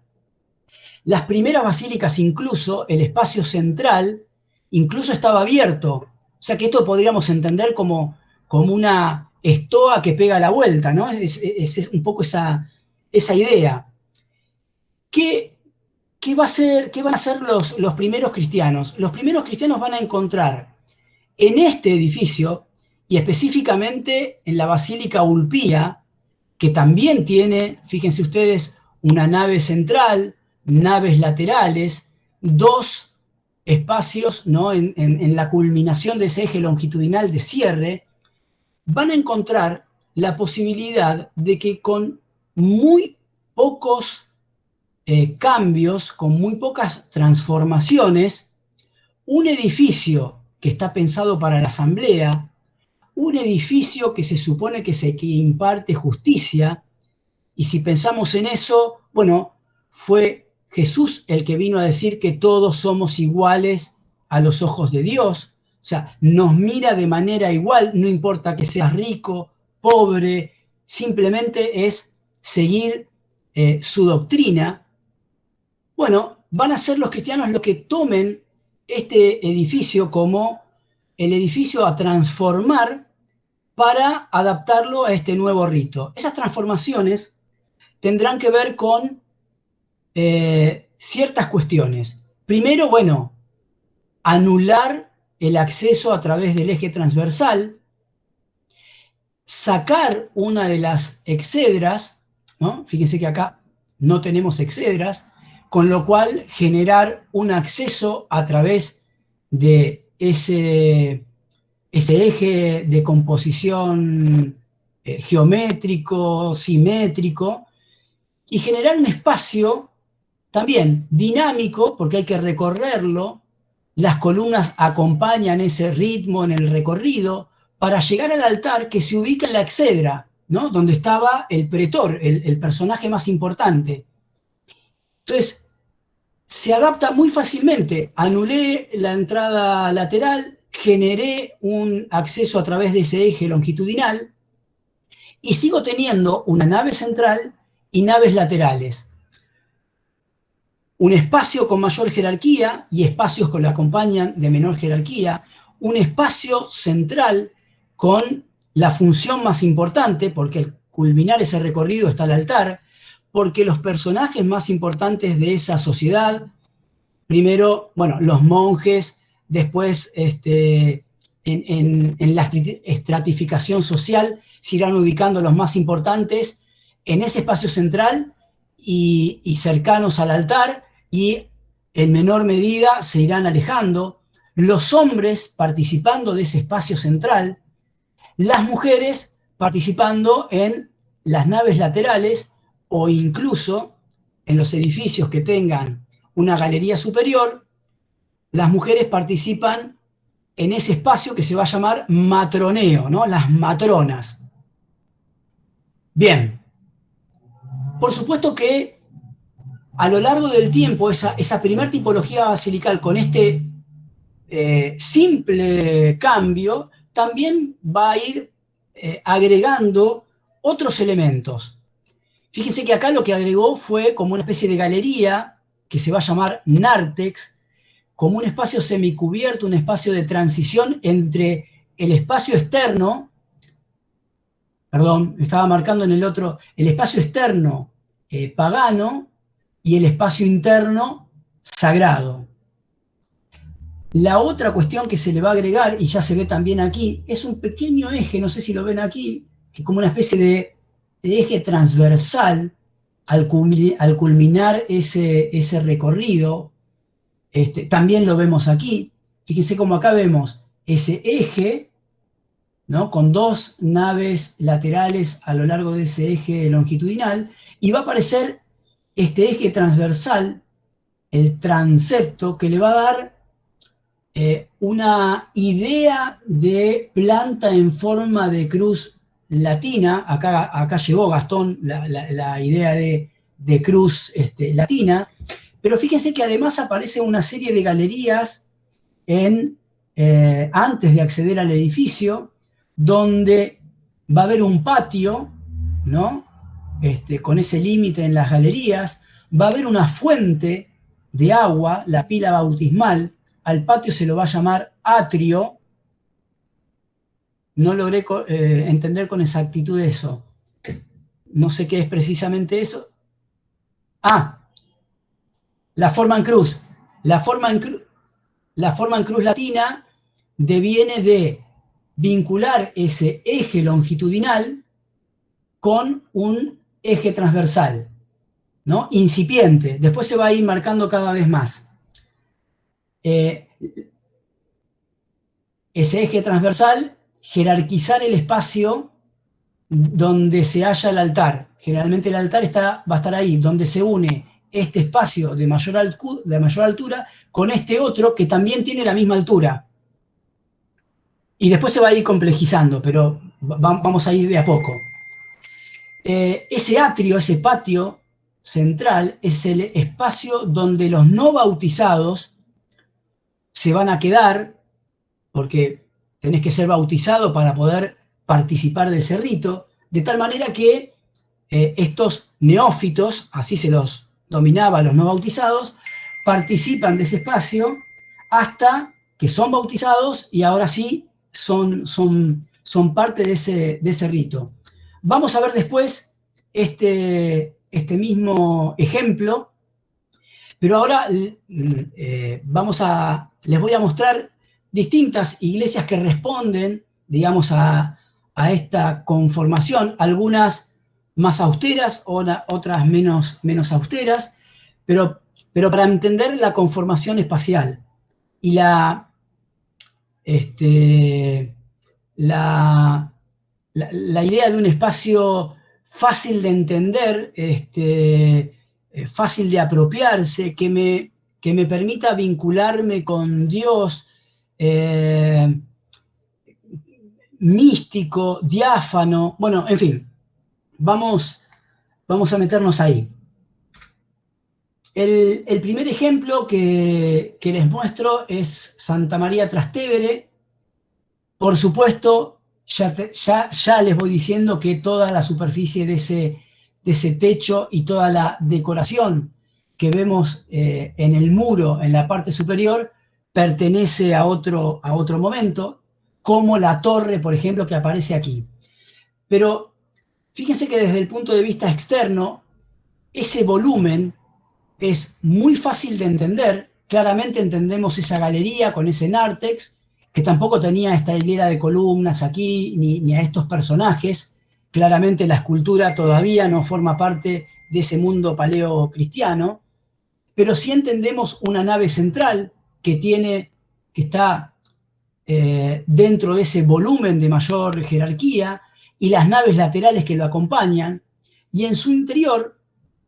Speaker 1: Las primeras basílicas, incluso, el espacio central, incluso estaba abierto. O sea que esto podríamos entender como una estoa que pega la vuelta, ¿no? Es un poco esa idea. ¿Qué van a hacer los primeros cristianos? Los primeros cristianos van a encontrar en este edificio, y específicamente en la Basílica Ulpía, que también tiene, fíjense ustedes, una nave central, naves laterales, dos espacios, ¿no? en la culminación de ese eje longitudinal de cierre, van a encontrar la posibilidad de que con muy pocos cambios, con muy pocas transformaciones, un edificio que está pensado para la asamblea, un edificio que se supone que imparte justicia, y si pensamos en eso, bueno, fue Jesús el que vino a decir que todos somos iguales a los ojos de Dios, o sea, nos mira de manera igual, no importa que seas rico, pobre, simplemente es seguir su doctrina. Bueno, van a ser los cristianos los que tomen este edificio como el edificio a transformar para adaptarlo a este nuevo rito. Esas transformaciones tendrán que ver con ciertas cuestiones. Primero, bueno, anular el acceso a través del eje transversal, sacar una de las exedras, ¿no? Fíjense que acá no tenemos exedras, con lo cual generar un acceso a través de ese eje de composición geométrico, simétrico, y generar un espacio también dinámico, porque hay que recorrerlo, las columnas acompañan ese ritmo en el recorrido para llegar al altar que se ubica en la exedra, ¿no? Donde estaba el pretor, el personaje más importante. Entonces, se adapta muy fácilmente. Anulé la entrada lateral, generé un acceso a través de ese eje longitudinal y sigo teniendo una nave central y naves laterales. Un espacio con mayor jerarquía y espacios que lo acompañan de menor jerarquía. Un espacio central con la función más importante, porque al culminar ese recorrido está el altar, porque los personajes más importantes de esa sociedad, primero, bueno, los monjes, después en la estratificación social se irán ubicando los más importantes en ese espacio central y cercanos al altar, y en menor medida se irán alejando. Los hombres participando de ese espacio central, las mujeres participando en las naves laterales o incluso en los edificios que tengan una galería superior, las mujeres participan en ese espacio que se va a llamar matroneo, ¿no? Las matronas. Bien, por supuesto que a lo largo del tiempo esa primer tipología basilical con este simple cambio también va a ir agregando otros elementos. Fíjense que acá lo que agregó fue como una especie de galería que se va a llamar nártex, como un espacio semicubierto, un espacio de transición entre el espacio externo, perdón, estaba marcando en el otro, el espacio externo pagano y el espacio interno sagrado. La otra cuestión que se le va a agregar, y ya se ve también aquí, es un pequeño eje, no sé si lo ven aquí, que es como una especie de eje transversal al culminar ese recorrido. También lo vemos aquí. Fíjense cómo acá vemos ese eje, ¿no? Con dos naves laterales a lo largo de ese eje longitudinal, y va a aparecer este eje transversal, el transepto, que le va a dar una idea de planta en forma de cruz latina. Acá llegó Gastón la idea de cruz latina, pero fíjense que además aparece una serie de galerías antes de acceder al edificio, donde va a haber un patio, ¿no? Con ese límite en las galerías, va a haber una fuente de agua, la pila bautismal. Al patio se lo va a llamar atrio. No logré entender con exactitud eso. No sé qué es precisamente eso. La forma en cruz. La forma en cruz latina deviene de vincular ese eje longitudinal con un eje transversal, ¿no? Incipiente. Después se va a ir marcando cada vez más. Ese eje transversal, jerarquizar el espacio donde se halla el altar. Generalmente el altar va a estar ahí, donde se une este espacio de mayor altura con este otro que también tiene la misma altura. Y después se va a ir complejizando, pero vamos a ir de a poco. Ese atrio, ese patio central, es el espacio donde los no bautizados se van a quedar, porque tenés que ser bautizado para poder participar de ese rito, de tal manera que estos neófitos, así se los dominaba a los no bautizados, participan de ese espacio hasta que son bautizados y ahora sí son parte de ese rito. Vamos a ver después este mismo ejemplo, pero ahora les voy a mostrar distintas iglesias que responden, digamos, a esta conformación, algunas más austeras, otras menos austeras, pero para entender la conformación espacial y la idea de un espacio fácil de entender, fácil de apropiarse, que que me permita vincularme con Dios, místico, diáfano, bueno, en fin, vamos a meternos ahí. El primer ejemplo que les muestro es Santa María Trastevere. Por supuesto, ya les voy diciendo que toda la superficie de ese techo y toda la decoración que vemos en el muro, en la parte superior, pertenece a otro momento, como la torre, por ejemplo, que aparece aquí. Pero fíjense que desde el punto de vista externo, ese volumen es muy fácil de entender. Claramente entendemos esa galería con ese nártex, que tampoco tenía esta hilera de columnas aquí, ni a estos personajes. Claramente la escultura todavía no forma parte de ese mundo paleocristiano, pero sí entendemos una nave central que está dentro de ese volumen de mayor jerarquía, y las naves laterales que lo acompañan, y en su interior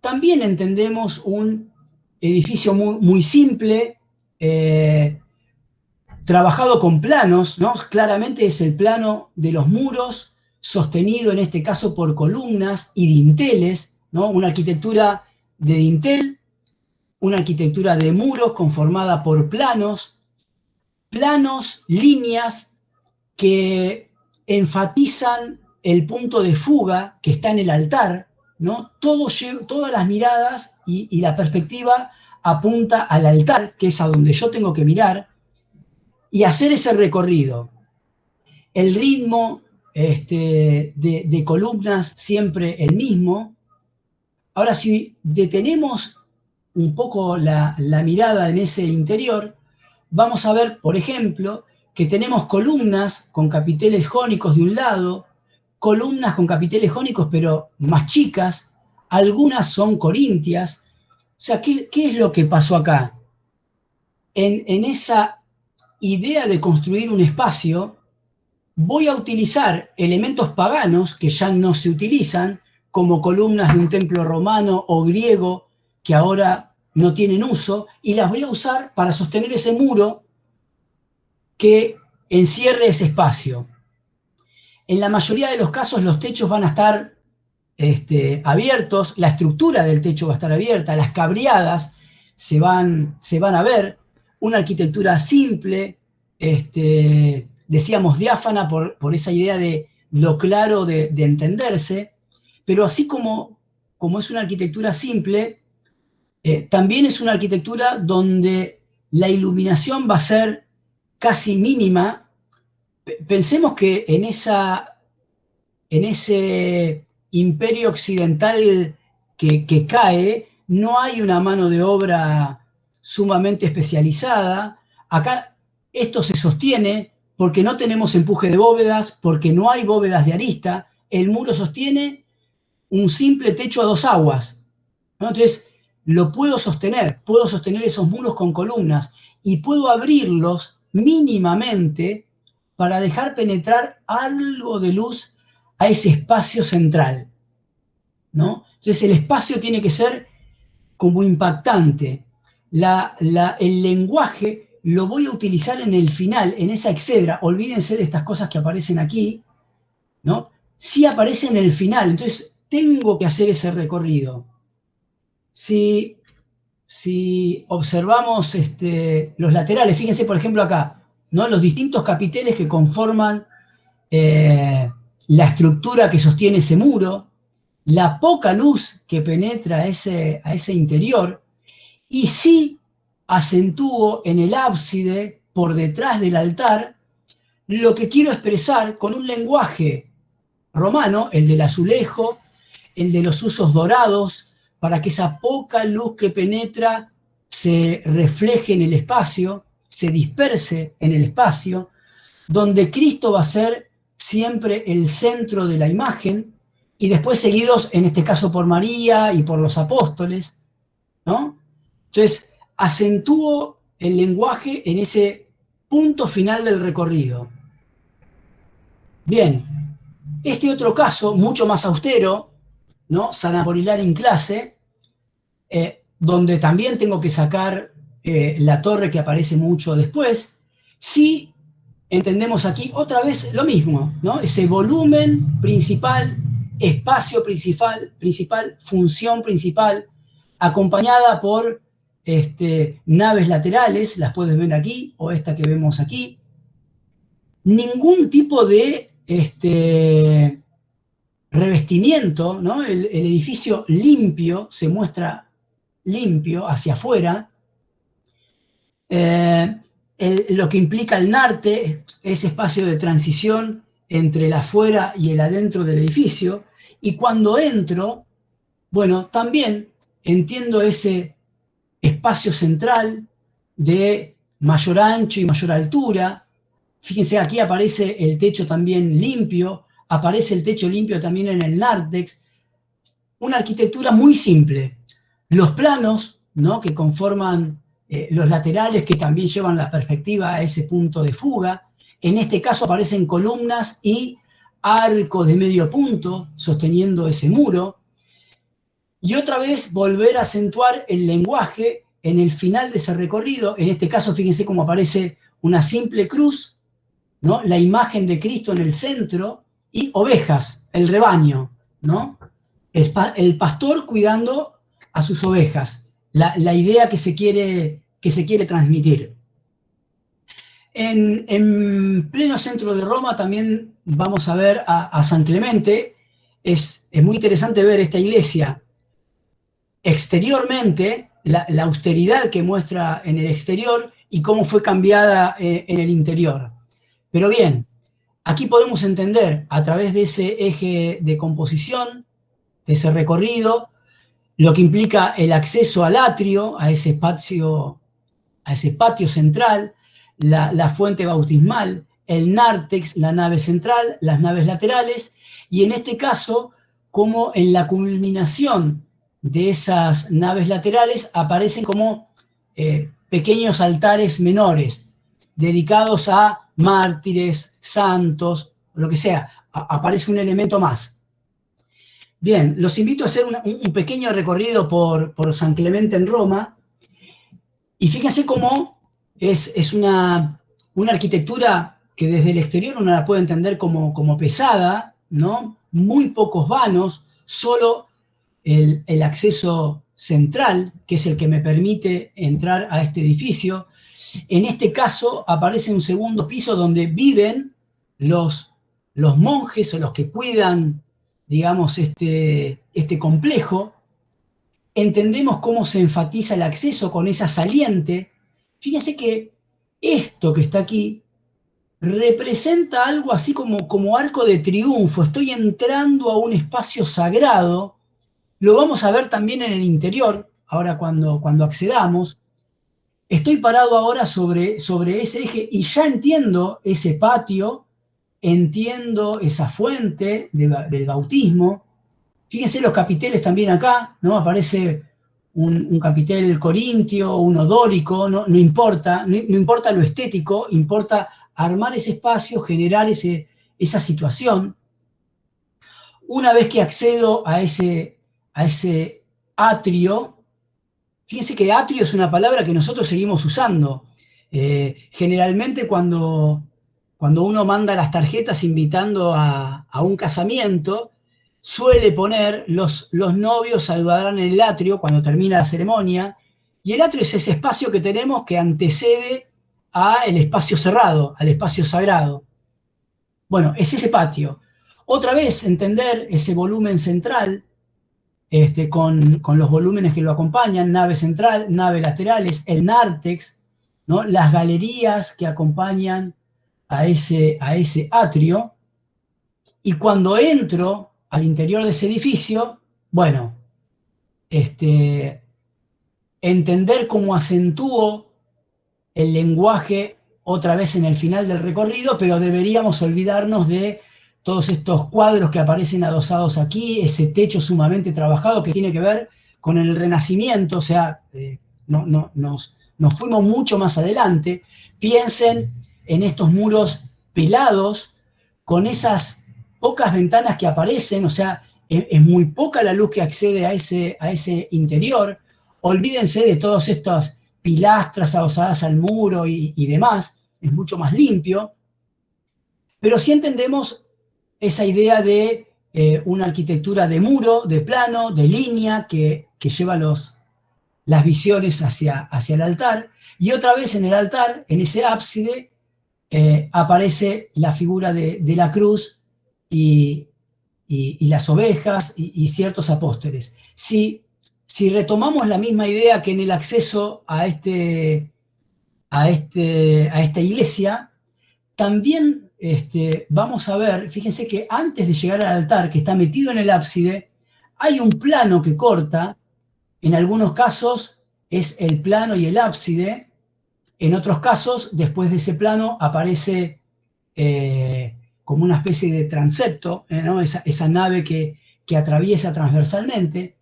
Speaker 1: también entendemos un edificio muy simple, trabajado con planos, ¿no? Claramente es el plano de los muros, sostenido en este caso por columnas y dinteles, ¿no? Una arquitectura de dintel, una arquitectura de muros conformada por planos, líneas que enfatizan el punto de fuga que está en el altar, ¿no? Todas las miradas y la perspectiva apunta al altar, que es a donde yo tengo que mirar, y hacer ese recorrido. El ritmo de columnas siempre el mismo. Ahora, si detenemos un poco la mirada en ese interior, vamos a ver, por ejemplo, que tenemos columnas con capiteles jónicos de un lado, columnas con capiteles jónicos pero más chicas, algunas son corintias. O sea, ¿qué es lo que pasó acá? En esa idea de construir un espacio, voy a utilizar elementos paganos que ya no se utilizan, como columnas de un templo romano o griego que ahora no tienen uso, y las voy a usar para sostener ese muro que encierre ese espacio. En la mayoría de los casos los techos van a estar abiertos, la estructura del techo va a estar abierta, las cabriadas se van a ver, una arquitectura simple, decíamos diáfana por esa idea de lo claro de entenderse, pero así como es una arquitectura simple, también es una arquitectura donde la iluminación va a ser casi mínima. Pensemos que en ese imperio occidental que cae, no hay una mano de obra sumamente especializada. Acá esto se sostiene porque no tenemos empuje de bóvedas, porque no hay bóvedas de arista. El muro sostiene un simple techo a dos aguas, ¿no? Entonces, lo puedo sostener esos muros con columnas y puedo abrirlos mínimamente para dejar penetrar algo de luz a ese espacio central, ¿no? Entonces el espacio tiene que ser como impactante. El lenguaje lo voy a utilizar en el final, en esa exedra. Olvídense de estas cosas que aparecen aquí, ¿no? Sí aparece en el final, entonces tengo que hacer ese recorrido. Si observamos los laterales, fíjense por ejemplo acá, ¿no? Los distintos capiteles que conforman la estructura que sostiene ese muro, la poca luz que penetra a ese interior, y sí acentúo en el ábside, por detrás del altar, lo que quiero expresar con un lenguaje romano, el del azulejo, el de los usos dorados, para que esa poca luz que penetra se refleje en el espacio, se disperse en el espacio, donde Cristo va a ser siempre el centro de la imagen, y después seguidos, en este caso, por María y por los apóstoles, ¿no? Entonces, acentúo el lenguaje en ese punto final del recorrido. Bien, este otro caso, mucho más austero, ¿no? San Apolinar in clase, donde también tengo que sacar la torre que aparece mucho después, sí entendemos aquí otra vez lo mismo, ¿no? Ese volumen principal, espacio principal, función principal, acompañada por naves laterales, las puedes ver aquí, o esta que vemos aquí. Ningún tipo de revestimiento, ¿no? El edificio limpio, se muestra limpio hacia afuera. Lo que implica el narte, ese espacio de transición entre el afuera y el adentro del edificio. Y cuando entro, bueno, también entiendo ese espacio central de mayor ancho y mayor altura. Fíjense, aquí aparece el techo también limpio, aparece el techo limpio también en el nártex. Una arquitectura muy simple. Los planos, ¿no?, que conforman los laterales, que también llevan la perspectiva a ese punto de fuga. En este caso aparecen columnas y arcos de medio punto sosteniendo ese muro. Y otra vez volver a acentuar el lenguaje en el final de ese recorrido. En este caso, fíjense cómo aparece una simple cruz, ¿no?, la imagen de Cristo en el centro, y ovejas, el rebaño, ¿no? El pastor cuidando a sus ovejas, la idea que se quiere transmitir. En pleno centro de Roma también vamos a ver a San Clemente. Es muy interesante ver esta iglesia exteriormente, la austeridad que muestra en el exterior y cómo fue cambiada en el interior. Pero bien, aquí podemos entender a través de ese eje de composición, de ese recorrido, lo que implica el acceso al atrio, a ese patio central, la fuente bautismal, el nártex, la nave central, las naves laterales, y en este caso, como en la culminación de esas naves laterales aparecen como pequeños altares menores, dedicados a mártires, santos, lo que sea. Aparece un elemento más. Bien, los invito a hacer un pequeño recorrido por San Clemente en Roma, y fíjense cómo es una arquitectura que desde el exterior uno la puede entender como pesada, ¿no? Muy pocos vanos, solo el acceso central, que es el que me permite entrar a este edificio. En este caso aparece un segundo piso donde viven los monjes o los que cuidan, digamos, este complejo. Entendemos cómo se enfatiza el acceso con esa saliente. Fíjense que esto que está aquí representa algo así como arco de triunfo. Estoy entrando a un espacio sagrado. Lo vamos a ver también en el interior, ahora cuando accedamos. Estoy parado ahora sobre ese eje y ya entiendo ese patio, entiendo esa fuente del bautismo. Fíjense los capiteles también acá, ¿no? Aparece un capitel corintio, uno dórico, no importa lo estético, importa armar ese espacio, generar esa situación. Una vez que accedo a ese atrio, fíjense que atrio es una palabra que nosotros seguimos usando. Generalmente cuando uno manda las tarjetas invitando a un casamiento, suele poner los novios saludarán en el atrio cuando termina la ceremonia, y el atrio es ese espacio que tenemos que antecede al espacio cerrado, al espacio sagrado. Bueno, es ese patio. Otra vez, entender ese volumen central, con los volúmenes que lo acompañan, nave central, nave laterales, el nártex, ¿no?, las galerías que acompañan a ese atrio. Y cuando entro al interior de ese edificio, bueno, entender cómo acentúo el lenguaje otra vez en el final del recorrido, pero deberíamos olvidarnos de todos estos cuadros que aparecen adosados aquí, ese techo sumamente trabajado que tiene que ver con el Renacimiento. O sea, nos fuimos mucho más adelante. Piensen en estos muros pelados, con esas pocas ventanas que aparecen, o sea, es muy poca la luz que accede a ese interior. Olvídense de todas estas pilastras adosadas al muro y demás, es mucho más limpio, pero sí entendemos esa idea de una arquitectura de muro, de plano, de línea, que lleva las visiones hacia el altar, y otra vez en el altar, en ese ábside, aparece la figura de la cruz y las ovejas y ciertos apóstoles. Si retomamos la misma idea que en el acceso a esta iglesia, también vamos a ver, fíjense que antes de llegar al altar, que está metido en el ábside, hay un plano que corta. En algunos casos es el plano y el ábside. En otros casos, después de ese plano, aparece como una especie de transepto, ¿no? esa nave que atraviesa transversalmente,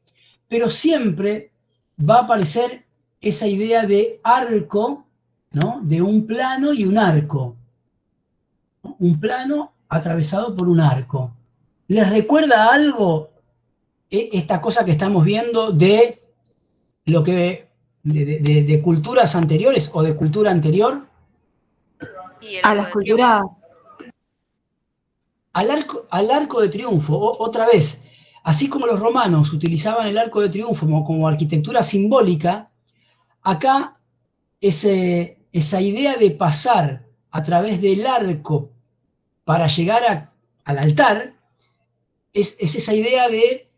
Speaker 1: pero siempre va a aparecer esa idea de arco, ¿no? De un plano y un arco. Un plano atravesado por un arco. ¿Les recuerda algo esta cosa que estamos viendo de lo que de culturas anteriores o de cultura anterior?
Speaker 3: A las culturas.
Speaker 1: Al arco de triunfo, otra vez, así como los romanos utilizaban el arco de triunfo como arquitectura simbólica, acá esa idea de pasar a través del arco para llegar al altar es esa idea de,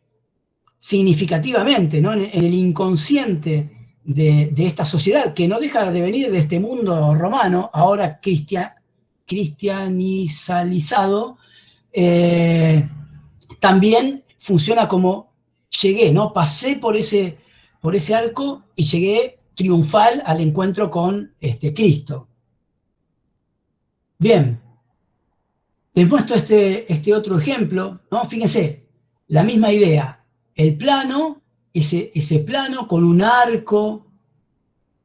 Speaker 1: significativamente, ¿no? en el inconsciente de esta sociedad, que no deja de venir de este mundo romano, ahora cristianizado, también funciona como llegué, ¿no? Pasé por ese arco y llegué triunfal al encuentro con Cristo. Bien, les muestro este otro ejemplo, ¿no? Fíjense, la misma idea, el plano, ese plano con un arco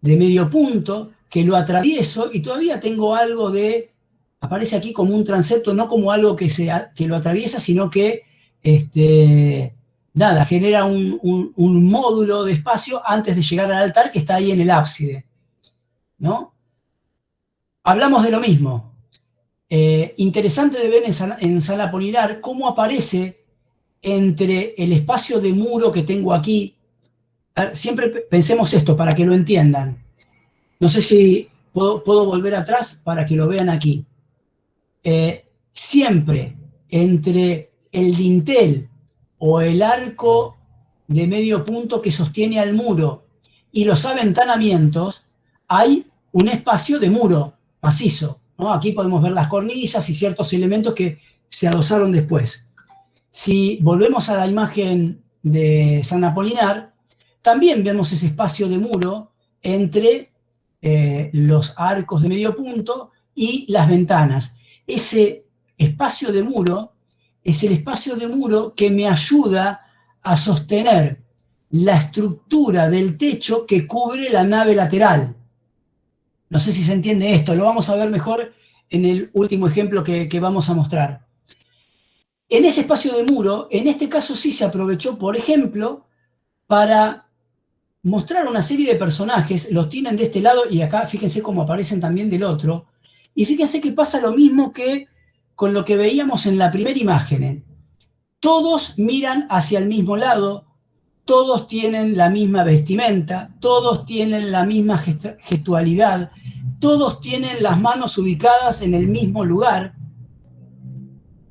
Speaker 1: de medio punto que lo atravieso y todavía tengo algo de, aparece aquí como un transepto, no como algo que lo atraviesa, sino que genera un módulo de espacio antes de llegar al altar que está ahí en el ábside, ¿no? Hablamos de lo mismo. Interesante de ver en San Apolinar cómo aparece entre el espacio de muro que tengo aquí. Siempre pensemos esto para que lo entiendan. No sé si puedo volver atrás para que lo vean aquí. Siempre entre el dintel o el arco de medio punto que sostiene al muro y los aventanamientos hay un espacio de muro macizo, ¿no? Aquí podemos ver las cornisas y ciertos elementos que se adosaron después. Si volvemos a la imagen de San Apolinar, también vemos ese espacio de muro entre los arcos de medio punto y las ventanas. Ese espacio de muro es el espacio de muro que me ayuda a sostener la estructura del techo que cubre la nave lateral. No sé si se entiende esto, lo vamos a ver mejor en el último ejemplo que vamos a mostrar. En ese espacio de muro, en este caso sí se aprovechó, por ejemplo, para mostrar una serie de personajes, los tienen de este lado y acá fíjense cómo aparecen también del otro, y fíjense que pasa lo mismo que con lo que veíamos en la primera imagen. Todos miran hacia el mismo lado, todos tienen la misma vestimenta, todos tienen la misma gestualidad, todos tienen las manos ubicadas en el mismo lugar,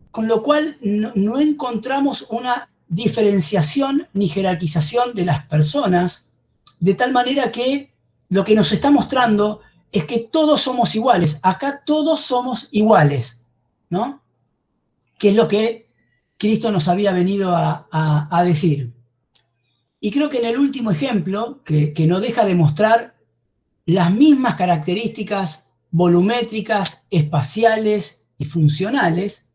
Speaker 1: con lo cual no encontramos una diferenciación ni jerarquización de las personas, de tal manera que lo que nos está mostrando es que todos somos iguales, acá todos somos iguales, ¿no? Que es lo que Cristo nos había venido a decir. Y creo que en el último ejemplo, que no deja de mostrar las mismas características volumétricas, espaciales y funcionales,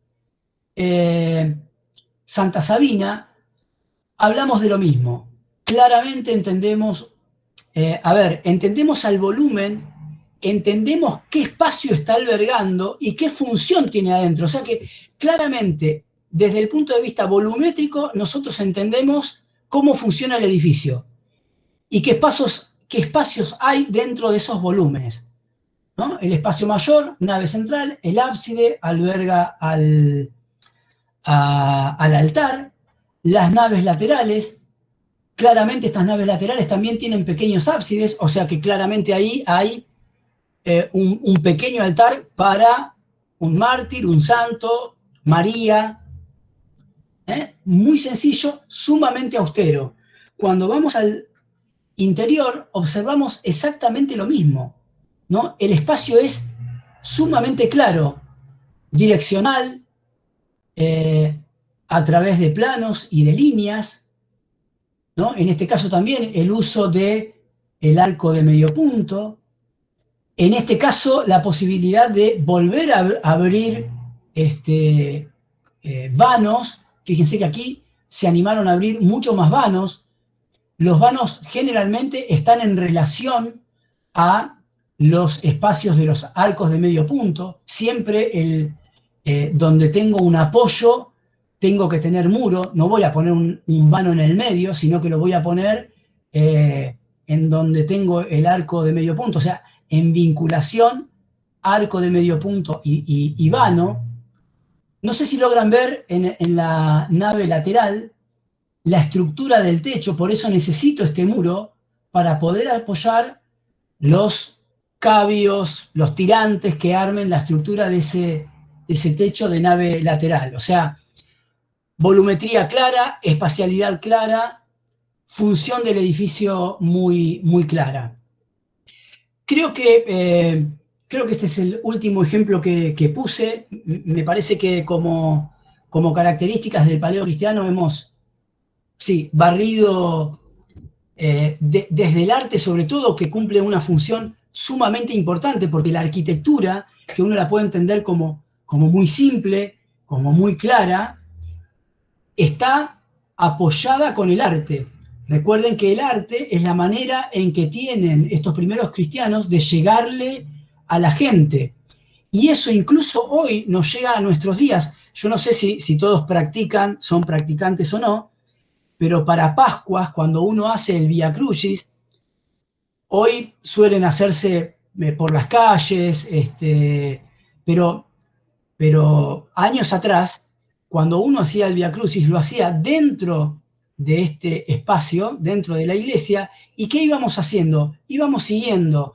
Speaker 1: Santa Sabina, hablamos de lo mismo. Claramente entendemos, entendemos al volumen, entendemos qué espacio está albergando y qué función tiene adentro. O sea que claramente, desde el punto de vista volumétrico, nosotros entendemos cómo funciona el edificio y qué qué espacios hay dentro de esos volúmenes, ¿no? El espacio mayor, nave central, el ábside alberga al altar, las naves laterales. Claramente estas naves laterales también tienen pequeños ábsides, o sea que claramente ahí hay un pequeño altar para un mártir, un santo, María. Muy sencillo, sumamente austero. Cuando vamos al interior, observamos exactamente lo mismo, ¿no? El espacio es sumamente claro, direccional, a través de planos y de líneas, ¿no? En este caso también el uso del arco de medio punto. En este caso, la posibilidad de volver a abrir vanos. Fíjense que aquí se animaron a abrir mucho más vanos. Los vanos generalmente están en relación a los espacios de los arcos de medio punto. Siempre donde tengo un apoyo, tengo que tener muro. No voy a poner un vano en el medio, sino que lo voy a poner en donde tengo el arco de medio punto. O sea, en vinculación, arco de medio punto y vano. No sé si logran ver en la nave lateral la estructura del techo, por eso necesito este muro para poder apoyar los cabios, los tirantes que armen la estructura de ese techo de nave lateral. O sea, volumetría clara, espacialidad clara, función del edificio muy, muy clara. Creo que este es el último ejemplo que puse. Me parece que como características del paleocristiano hemos, sí, barrido desde el arte, sobre todo, que cumple una función sumamente importante, porque la arquitectura, que uno la puede entender como muy simple, como muy clara, está apoyada con el arte. Recuerden que el arte es la manera en que tienen estos primeros cristianos de llegarle a la gente. Y eso incluso hoy nos llega a nuestros días. Yo no sé si todos son practicantes o no, pero para Pascuas, cuando uno hace el Vía Crucis, hoy suelen hacerse por las calles, pero años atrás, cuando uno hacía el Vía Crucis, lo hacía dentro de este espacio, dentro de la iglesia. ¿Y qué íbamos haciendo? Íbamos siguiendo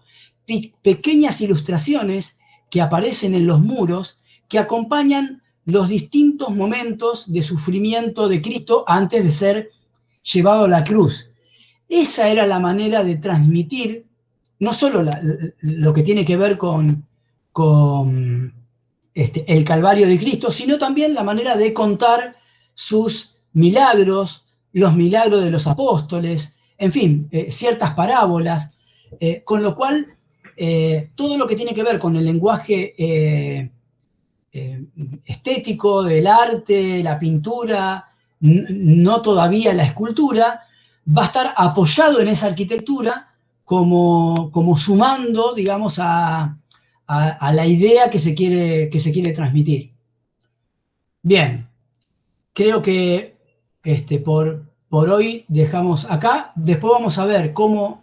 Speaker 1: pequeñas ilustraciones que aparecen en los muros que acompañan los distintos momentos de sufrimiento de Cristo antes de ser llevado a la cruz. Esa era la manera de transmitir no solo lo que tiene que ver con el Calvario de Cristo, sino también la manera de contar sus milagros, los milagros de los apóstoles, en fin, ciertas parábolas, con lo cual todo lo que tiene que ver con el lenguaje estético del arte, la pintura, no todavía la escultura, va a estar apoyado en esa arquitectura como sumando, digamos, a la idea que se quiere transmitir. Bien, creo que por hoy dejamos acá. Después vamos a ver cómo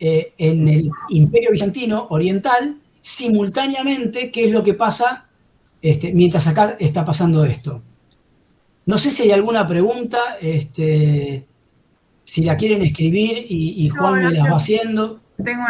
Speaker 1: en el Imperio Bizantino Oriental, simultáneamente, qué es lo que pasa mientras acá está pasando esto. No sé si hay alguna pregunta, si la quieren escribir y Juan me las va haciendo.
Speaker 10: Tengo